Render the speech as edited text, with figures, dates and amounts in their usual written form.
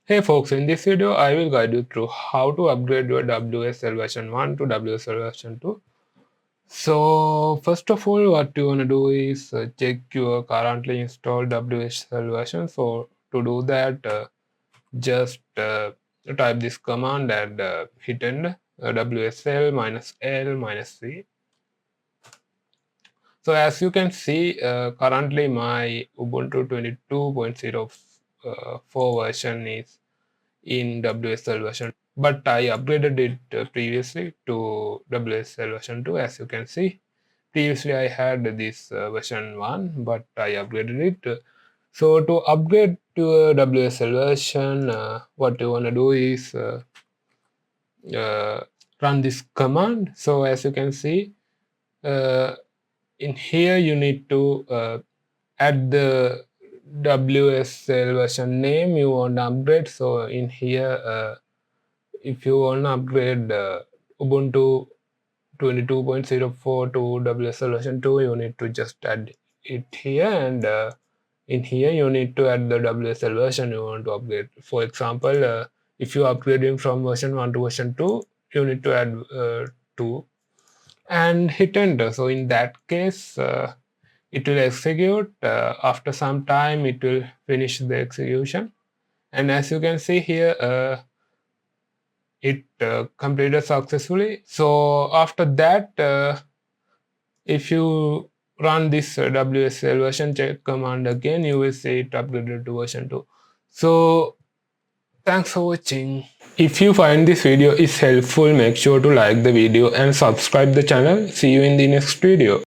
Hey folks, in this video I will guide you through how to upgrade your WSL version 1 to WSL version 2. So first of all, what you want to do is check your currently installed WSL version. So to do that, just type this command and hit enter, WSL -L -C. So as you can see, currently my Ubuntu 22.04 version is in WSL version, but I upgraded it previously to WSL version 2. As you can see, previously I had this version 1, but I upgraded it. So to upgrade to a WSL version, what you want to do is uh, run this command. So as you can see, uh, in here you need to add the WSL version name you want to upgrade. So in here, if you want to upgrade Ubuntu 22.04 to WSL version 2, you need to just add it here, and in here you need to add the WSL version you want to upgrade. For example, if you are upgrading from version 1 to version 2, you need to add 2 and hit enter. So in that case, it will execute. After some time, it will finish the execution. And as you can see here, it completed successfully. So after that, if you run this WSL version check command again, you will see it upgraded to version 2. So thanks for watching. If you find this video is helpful, make sure to like the video and subscribe the channel. See you in the next video.